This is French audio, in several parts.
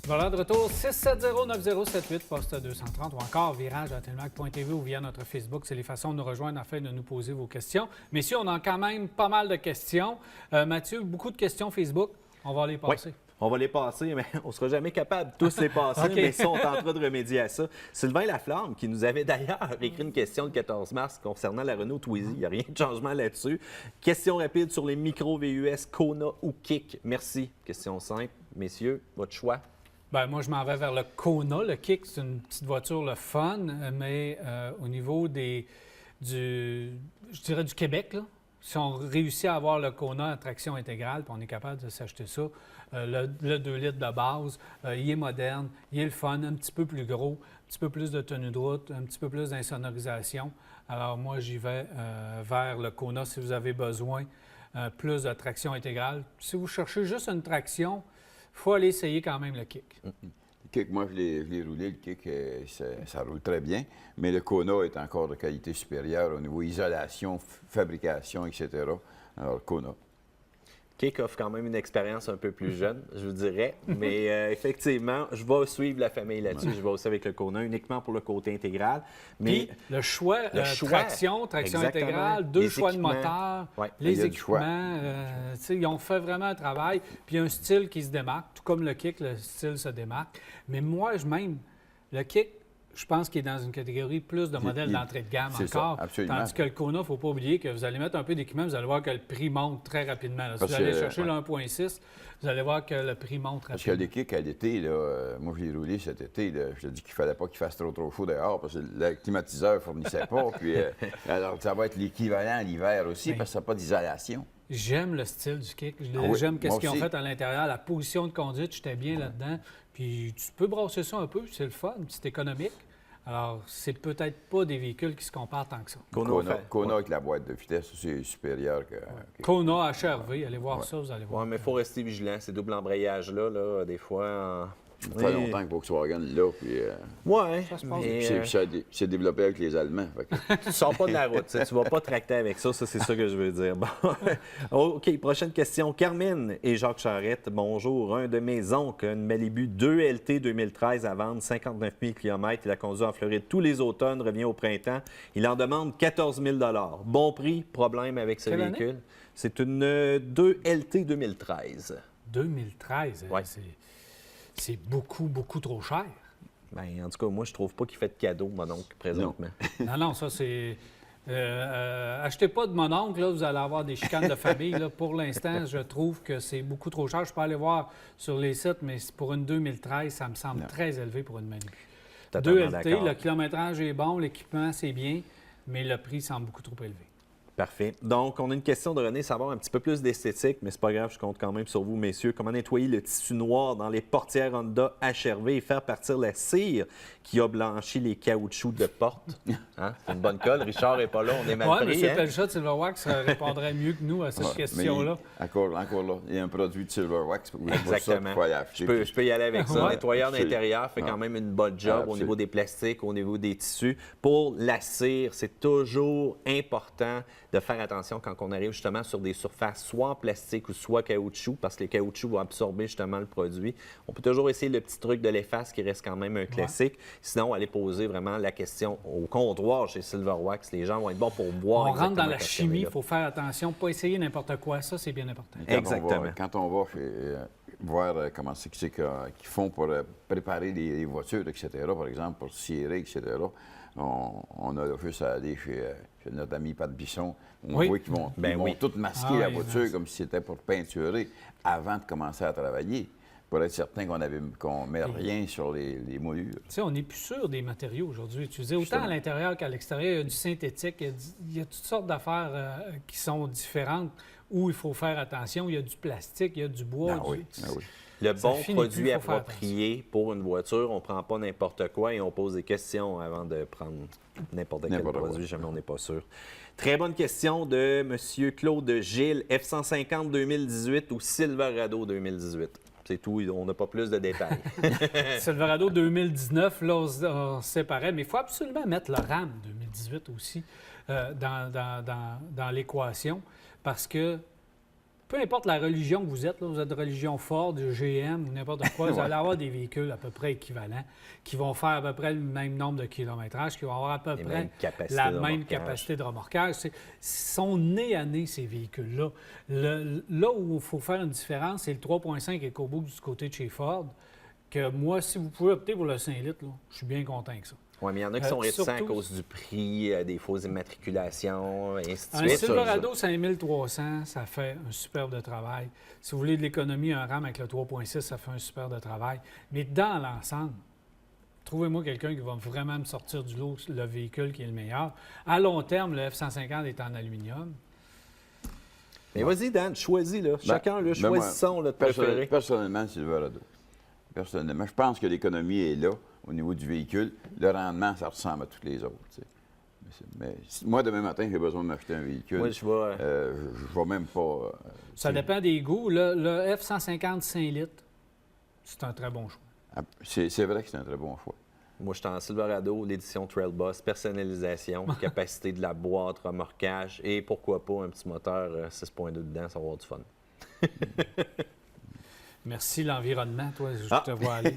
Voilà, de retour, 670-9078, poste 230 ou encore virage à telmac.tv ou via notre Facebook. C'est les façons de nous rejoindre afin de nous poser vos questions. Messieurs, on a quand même pas mal de questions. Mathieu, beaucoup de questions Facebook. On va les passer. Oui. On va les passer, mais on ne sera jamais capable de tous les passer, OK. mais ça, on est en train de remédier à ça. Sylvain Laflamme, qui nous avait d'ailleurs écrit une question le 14 mars concernant la Renault Twizy. Il n'y a rien de changement là-dessus. Question rapide sur les micros VUS, Kona ou Kick. Merci. Question simple. Messieurs, votre choix? Bien, moi, je m'en vais vers le Kona. Le Kick, c'est une petite voiture, le fun, mais au niveau je dirais du Québec, là, si on réussit à avoir le Kona à traction intégrale, puis on est capable de s'acheter ça, le 2 litres de base, il est moderne, il est le fun, un petit peu plus gros, un petit peu plus de tenue de route, un petit peu plus d'insonorisation. Alors moi, j'y vais vers le Kona si vous avez besoin plus de traction intégrale. Si vous cherchez juste une traction, il faut aller essayer quand même le Kick. Le Kick, moi, je l'ai roulé, le Kick, ça roule très bien, mais le Kona est encore de qualité supérieure au niveau isolation, fabrication, etc. Alors, le Kona. Kick offre quand même une expérience un peu plus jeune, je vous dirais. Mais effectivement, je vais suivre la famille là-dessus. Ouais. Je vais aussi avec le Kona, uniquement pour le côté intégral. Mais puis, le choix, traction intégrale, deux choix de moteur, les équipements. Ils ont fait vraiment un travail. Puis un style qui se démarque, tout comme le Kick, le style se démarque. Mais moi, le Kick, je pense qu'il est dans une catégorie plus de modèles d'entrée de gamme encore. Ça, tandis que le Kona, il ne faut pas oublier que vous allez mettre un peu d'équipement, vous allez voir que le prix monte très rapidement. Là. Si vous allez chercher le 1.6, vous allez voir que le prix monte rapidement. Parce que le Kick, à l'été, moi, je l'ai roulé cet été, là, je te dis qu'il ne fallait pas qu'il fasse trop chaud dehors parce que le climatiseur ne fournissait pas. Puis, alors, ça va être l'équivalent l'hiver aussi parce que ça n'a pas d'isolation. J'aime le style du Kick. J'aime ce qu'ils ont fait à l'intérieur. La position de conduite, j'étais bien là-dedans. Puis tu peux brasser ça un peu, c'est le fun, c'est économique. Alors, c'est peut-être pas des véhicules qui se comparent tant que ça. Kona avec la boîte de vitesse, c'est supérieur que... Kona HRV, allez voir ça, vous allez voir. Oui, mais il faut rester vigilant. Ces doubles embrayages-là, des fois... Ça fait longtemps que Volkswagen là, puis... Oui, c'est développé avec les Allemands. Tu ne sors pas de la route, tu ne vas pas tracter avec ça, c'est ça que je veux dire. Bon. OK, prochaine question. Carmine et Jacques Charette, bonjour. Un de mes oncles, une Malibu 2 LT 2013 à vendre, 59 000 km. Il a conduit en Floride tous les automnes, revient au printemps. Il en demande 14 000 bon prix, problème avec ce véhicule. C'est une 2 LT 2013. 2013, oui. C'est beaucoup trop cher. Bien, en tout cas, moi, je trouve pas qu'il fait de cadeau, mon oncle, présentement. Non, ça, c'est... achetez pas de mon oncle, là, vous allez avoir des chicanes de famille. Là. Pour l'instant, je trouve que c'est beaucoup trop cher. Je peux aller voir sur les sites, mais pour une 2013, ça me semble très élevé pour une Malibu. 2 LT, le kilométrage est bon, l'équipement, c'est bien, mais le prix semble beaucoup trop élevé. Parfait. Donc, on a une question de René, savoir un petit peu plus d'esthétique, mais c'est pas grave, je compte quand même sur vous, messieurs. Comment nettoyer le tissu noir dans les portières Honda HRV et faire partir la cire qui a blanchi les caoutchoucs de porte? Hein? C'est une bonne colle. Richard n'est pas là, on est mal pris. Oui, M. Pelchat de Silverwax répondrait mieux que nous à cette question-là. Encore là, il y a un produit de Silverwax. Exactement. Je peux y aller avec ça. Nettoyeur d'intérieur fait quand même une bonne job au niveau des plastiques, au niveau des tissus. Pour la cire, c'est toujours important de faire attention quand on arrive justement sur des surfaces soit en plastique ou soit caoutchouc, parce que les caoutchoucs vont absorber justement le produit. On peut toujours essayer le petit truc de l'efface qui reste quand même un classique. Sinon, aller poser vraiment la question au comptoir chez Silverwax. Les gens vont être bons pour boire. On rentre dans la chimie, il faut faire attention, pas essayer n'importe quoi. Ça, c'est bien important. Exactement. Quand on va voir comment c'est qu'ils font pour préparer les voitures, etc., par exemple, pour cirer, etc., on a juste à aller chez notre ami Pat Bisson. On voit qu'ils vont tout masquer la voiture comme si c'était pour peinturer avant de commencer à travailler, pour être certain qu'on ne met rien sur les moulures. Tu sais, on n'est plus sûr des matériaux aujourd'hui utilisés. Autant à l'intérieur qu'à l'extérieur, il y a du synthétique, il y a toutes sortes d'affaires qui sont différentes où il faut faire attention. Il y a du plastique, il y a du bois. Le bon produit approprié pour une voiture, on ne prend pas n'importe quoi et on pose des questions avant de prendre n'importe quel produit, jamais on n'est pas sûr. Très bonne question de M. Claude Gilles, F-150 2018 ou Silverado 2018? C'est tout, on n'a pas plus de détails. Silverado 2019, là, on se séparait, mais il faut absolument mettre le RAM 2018 aussi dans l'équation parce que peu importe la religion que vous êtes de religion Ford, de GM ou n'importe quoi, vous allez avoir des véhicules à peu près équivalents qui vont faire à peu près le même nombre de kilométrages, qui vont avoir à peu près la même capacité de remorquage. Ils sont nés à nez, ces véhicules-là. Là où il faut faire une différence, c'est le 3.5 EcoBoost du côté de chez Ford, que moi, si vous pouvez opter pour le 5 litres, là, je suis bien content avec ça. Oui, mais il y en a qui sont réticents à cause du prix, des fausses immatriculations, et ainsi de suite. Un Silverado 5300, ça fait un superbe de travail. Si vous voulez de l'économie, un RAM avec le 3.6, ça fait un superbe de travail. Mais dans l'ensemble, trouvez-moi quelqu'un qui va vraiment me sortir du lot le véhicule qui est le meilleur. À long terme, le F-150 est en aluminium. Mais vas-y, Dan, choisis, là. Chacun, là, choisissons notre préféré. Personnellement, Silverado. Personnellement, je pense que l'économie est là au niveau du véhicule. Le rendement, ça ressemble à tous les autres. Mais moi, demain matin, j'ai besoin de m'acheter un véhicule. Oui, je vais même pas... Ça dépend des goûts. Le F-150 5 litres, c'est un très bon choix. C'est vrai que c'est un très bon choix. Moi, je suis en Silverado, l'édition Trail Boss, personnalisation, capacité de la boîte, remorquage et pourquoi pas un petit moteur 6.2 dedans, ça va avoir du fun. Merci l'environnement, toi, je te vois aller.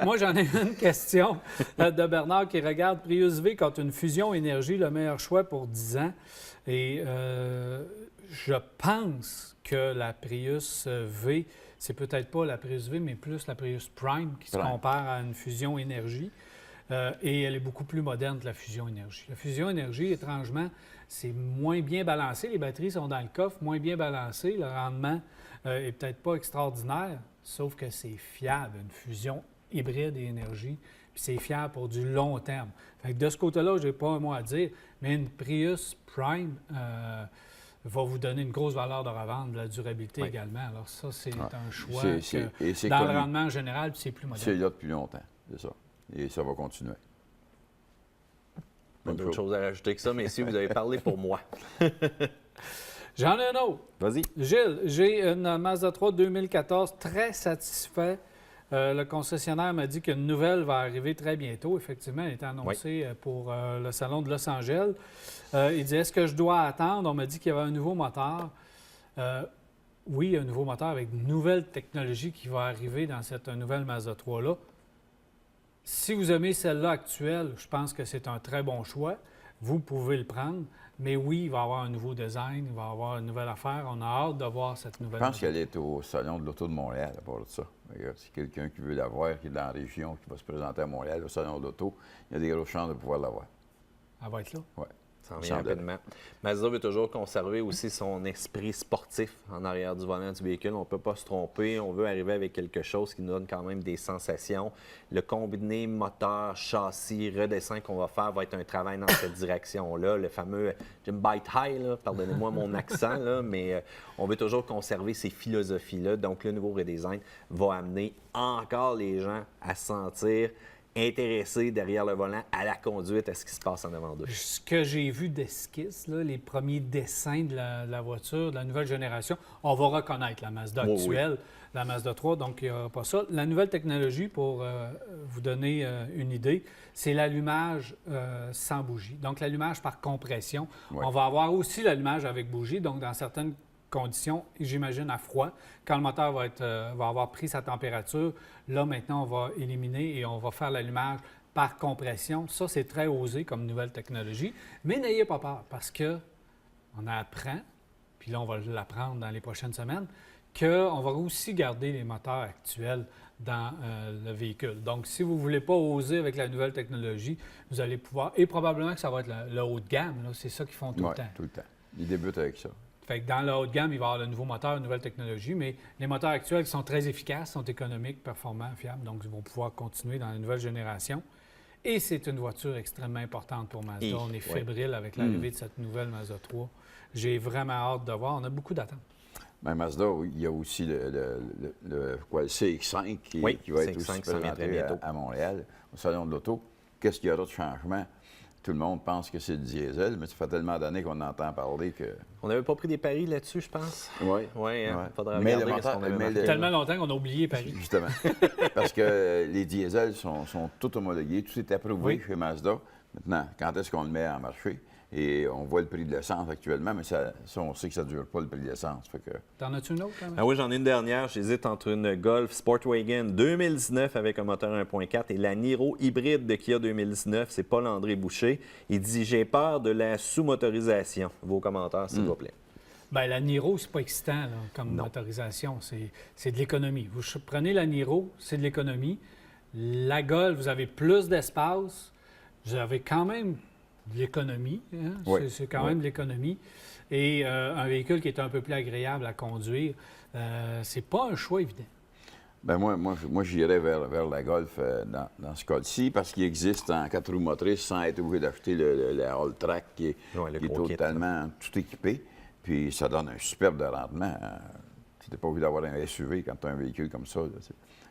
Moi, j'en ai une question de Bernard qui regarde Prius V contre une fusion énergie, le meilleur choix pour 10 ans. Et je pense que la Prius V, c'est peut-être pas la Prius V, mais plus la Prius Prime qui se compare à une fusion énergie. Et elle est beaucoup plus moderne que la fusion énergie. La fusion énergie, étrangement, c'est moins bien balancé. Les batteries sont dans le coffre, moins bien balancées. Le rendement est peut-être pas extraordinaire, sauf que c'est fiable, une fusion hybride et énergie. Puis c'est fiable pour du long terme. Fait que de ce côté-là, je n'ai pas un mot à dire, mais une Prius Prime va vous donner une grosse valeur de revente, de la durabilité également. Alors ça, c'est un choix que, dans le rendement en général, c'est plus moderne. C'est là depuis longtemps, c'est ça. Et ça va continuer. Pas d'autre chose à rajouter que ça, messieurs, vous avez parlé pour moi. J'en ai un autre. Vas-y. Gilles, j'ai une Mazda 3 2014, très satisfait. Le concessionnaire m'a dit qu'une nouvelle va arriver très bientôt. Effectivement, elle était annoncée pour le salon de Los Angeles. Il dit, est-ce que je dois attendre? On m'a dit qu'il y avait un nouveau moteur. Oui, un nouveau moteur avec de nouvelles technologies qui va arriver dans cette nouvelle Mazda 3-là. Si vous aimez celle-là actuelle, je pense que c'est un très bon choix. Vous pouvez le prendre. Mais oui, il va y avoir un nouveau design, il va y avoir une nouvelle affaire. On a hâte de voir cette nouvelle. Je pense qu'elle est au Salon de l'Auto de Montréal à part de ça. Si quelqu'un qui veut la voir, qui est dans la région, qui va se présenter à Montréal, au Salon de l'Auto, il y a des grosses chances de pouvoir la voir. Elle va être là? Oui. Ça en vient rapidement. Mazda veut toujours conserver aussi son esprit sportif en arrière du volant du véhicule. On ne peut pas se tromper. On veut arriver avec quelque chose qui nous donne quand même des sensations. Le combiné moteur, châssis, redescend qu'on va faire va être un travail dans cette direction-là. Le fameux Jim Bite High, là, pardonnez-moi mon accent, là, mais on veut toujours conserver ces philosophies-là. Donc, le nouveau redesign va amener encore les gens à se sentir intéressé derrière le volant à la conduite, à ce qui se passe en avant d'eux. Ce que j'ai vu d'esquisse, les premiers dessins de la voiture, de la nouvelle génération, on va reconnaître la Mazda actuelle, la Mazda 3, donc il n'y aura pas ça. La nouvelle technologie, pour vous donner une idée, c'est l'allumage sans bougie. Donc l'allumage par compression. Oui. On va avoir aussi l'allumage avec bougie, donc dans certaines conditions, j'imagine à froid, quand le moteur va avoir pris sa température, là maintenant on va éliminer et on va faire l'allumage par compression. Ça, c'est très osé comme nouvelle technologie, mais n'ayez pas peur parce que on apprend, puis là on va l'apprendre dans les prochaines semaines, qu'on va aussi garder les moteurs actuels dans le véhicule. Donc, si vous ne voulez pas oser avec la nouvelle technologie, vous allez pouvoir, et probablement que ça va être le haut de gamme, là, c'est ça qu'ils font tout le temps. Tout le temps. Ils débutent avec ça. Fait que dans le haut de gamme, il va y avoir le nouveau moteur, une nouvelle technologie, mais les moteurs actuels sont très efficaces, sont économiques, performants, fiables, donc ils vont pouvoir continuer dans la nouvelle génération. Et c'est une voiture extrêmement importante pour Mazda. On est fébrile avec l'arrivée de cette nouvelle Mazda 3. J'ai vraiment hâte de voir. On a beaucoup d'attentes. Bien, Mazda, il y a aussi le CX-5 qui va être aussi présenté à Montréal, au Salon de l'Auto. Qu'est-ce qu'il y aura de changement? Tout le monde pense que c'est le diesel, mais ça fait tellement d'années qu'on entend parler que... On n'avait pas pris des paris là-dessus, je pense. Oui. Oui, hein? Faudrait regarder ce qu'on avait marqué. Tellement longtemps qu'on a oublié Paris. Justement. Parce que les diesels sont tout homologués, tout est approuvé chez Mazda. Maintenant, quand est-ce qu'on le met en marché? Et on voit le prix de l'essence actuellement, mais ça on sait que ça ne dure pas, le prix de l'essence. T'en as-tu une autre, quand même? Ah oui, j'en ai une dernière. J'hésite entre une Golf Sportwagon 2019 avec un moteur 1.4 et la Niro hybride de Kia 2019. C'est Paul-André Boucher. Il dit « J'ai peur de la sous-motorisation ». Vos commentaires, s'il vous plaît. Bien, la Niro, c'est pas excitant là, comme motorisation. C'est de l'économie. Vous prenez la Niro, c'est de l'économie. La Golf, vous avez plus d'espace. Vous avez quand même de l'économie. Hein? Oui. C'est quand même de l'économie. Et un véhicule qui est un peu plus agréable à conduire, c'est pas un choix évident. Bien, moi j'irais vers la Golf dans ce cas-ci, parce qu'il existe en 4 roues motrices sans être obligé d'acheter la All-Track qui est totalement tout équipé. Puis ça donne un superbe de rendement. Tu n'es pas obligé d'avoir un SUV quand tu as un véhicule comme ça.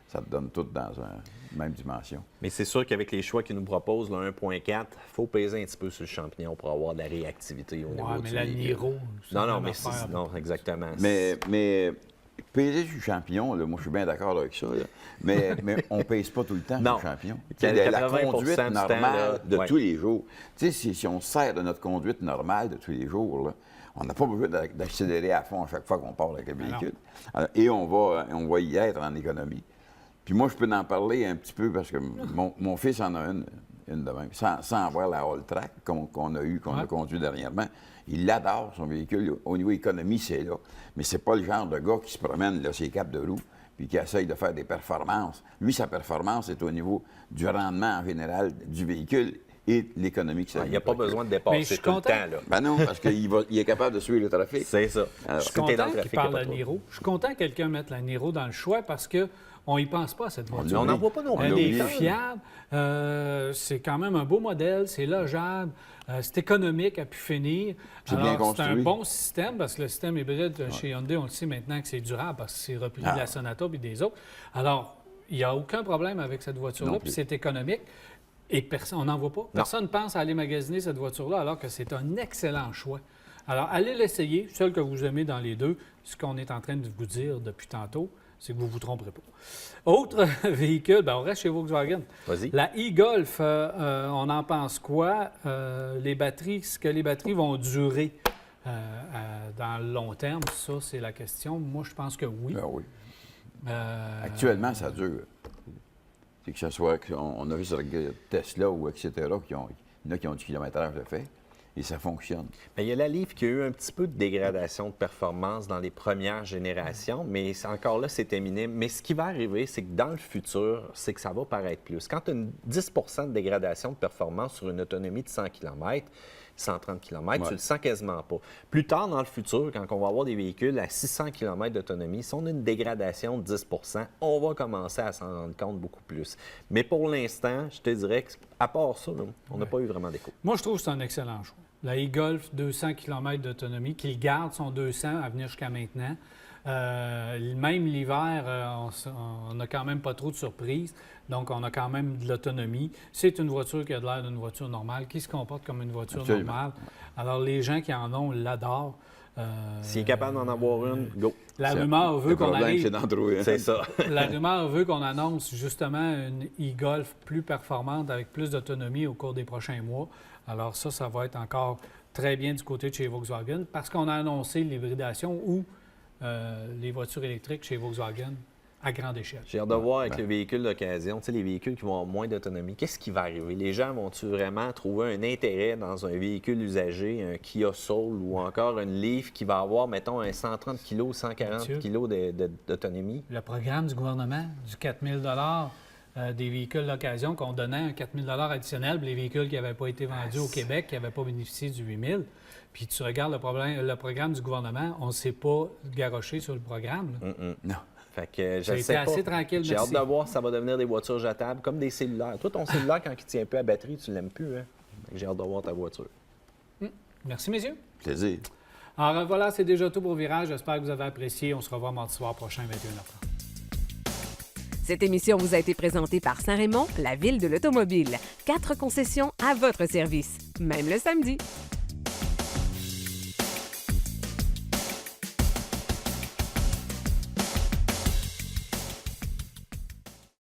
Ça te donne tout dans la même dimension. Mais c'est sûr qu'avec les choix qu'ils nous proposent, le 1.4, il faut peser un petit peu sur le champignon pour avoir de la réactivité au niveau mais du la véhicule. Niro... Non, exactement. Mais peser sur le champignon, là, moi je suis bien d'accord avec ça, là. Mais on ne pèse pas tout le temps sur le champignon. La conduite normale de tous les jours. Tu sais, si on sert de notre conduite normale de tous les jours, là, on n'a pas besoin d'accélérer à fond à chaque fois qu'on part avec le véhicule. Alors, et on va y être en économie. Puis moi, je peux en parler un petit peu parce que mon fils en a une de même, sans avoir la All-Track qu'on a conduit dernièrement. Il adore son véhicule. Au niveau économie, c'est là. Mais c'est pas le genre de gars qui se promène là, ses capes de roue puis qui essaye de faire des performances. Lui, sa performance est au niveau du rendement en général du véhicule et de l'économie que ça Il n'y a pas besoin de dépasser tout le temps. Là. Ben non, parce qu'il est capable de suivre le trafic. C'est ça. Alors, je suis content qu'il parle de la Niro. Je suis content que quelqu'un mette la Niro dans le choix parce qu'on n'y pense pas à cette voiture. On n'en voit pas non plus. Elle est fiable. C'est quand même un beau modèle. C'est logeable. C'est économique à pu finir. Alors, c'est un bon système parce que le système hybride chez Hyundai, on le sait maintenant que c'est durable parce que c'est repris de la Sonata et des autres. Alors, il n'y a aucun problème avec cette voiture-là. Puis c'est économique. Et on n'en voit pas. Personne ne pense à aller magasiner cette voiture-là alors que c'est un excellent choix. Alors, allez l'essayer. Celle que vous aimez dans les deux, ce qu'on est en train de vous dire depuis tantôt, c'est que vous ne vous tromperez pas. Autre véhicule, on reste chez Volkswagen. Vas-y. La e-Golf, on en pense quoi? Les batteries, est-ce que les batteries vont durer dans le long terme? Ça, c'est la question. Moi, je pense que oui. Ben oui. Actuellement, ça dure. C'est que ce soit qu'on a vu sur Tesla ou etc., il y en a qui ont du kilométrage de fait. Et ça fonctionne. Bien, il y a la Leaf qui a eu un petit peu de dégradation de performance dans les premières générations, mais encore là, c'est minime. Mais ce qui va arriver, c'est que dans le futur, c'est que ça va paraître plus. Quand tu as une 10 de dégradation de performance sur une autonomie de 100 km, 130 km, tu le sens quasiment pas. Plus tard dans le futur, quand on va avoir des véhicules à 600 km d'autonomie, si on a une dégradation de 10 on va commencer à s'en rendre compte beaucoup plus. Mais pour l'instant, je te dirais qu'à part ça, on n'a pas eu vraiment d'écho. Moi, je trouve que c'est un excellent choix. La e-Golf, 200 km d'autonomie, qu'il garde son 200 à venir jusqu'à maintenant. Même l'hiver, on n'a quand même pas trop de surprises. Donc, on a quand même de l'autonomie. C'est une voiture qui a l'air d'une voiture normale, qui se comporte comme une voiture normale. Alors, les gens qui en ont l'adorent. S'il est capable d'en avoir une, go. La rumeur veut qu'on arrive. C'est ça. La rumeur veut qu'on annonce justement une e-Golf plus performante avec plus d'autonomie au cours des prochains mois. Alors ça va être encore très bien du côté de chez Volkswagen parce qu'on a annoncé l'hybridation ou les voitures électriques chez Volkswagen à grande échelle. J'ai hâte de voir avec le véhicule d'occasion, tu sais, les véhicules qui vont avoir moins d'autonomie, qu'est-ce qui va arriver? Les gens vont-tu vraiment trouver un intérêt dans un véhicule usagé, un Kia Soul ou encore une Leaf qui va avoir, mettons, un 130 kg, 140 kg d'autonomie? Le programme du gouvernement, du 4 000 des véhicules d'occasion qu'on donnait un 4 000 additionnel pour les véhicules qui n'avaient pas été vendus au Québec, qui n'avaient pas bénéficié du 8 000. Puis tu regardes le programme du gouvernement, on ne s'est pas garoché sur le programme. Non. Fait que je sais assez tranquille. J'ai hâte de voir si ça va devenir des voitures jetables, comme des cellulaires. Toi, ton cellulaire, quand il tient un peu à batterie, tu l'aimes plus. Hein? J'ai hâte de voir ta voiture. Merci, messieurs. Plaisir. Alors voilà, c'est déjà tout pour Virage. J'espère que vous avez apprécié. On se revoit mardi soir prochain, 21h30. Cette émission vous a été présentée par Saint-Raymond, la ville de l'automobile. 4 concessions à votre service, même le samedi.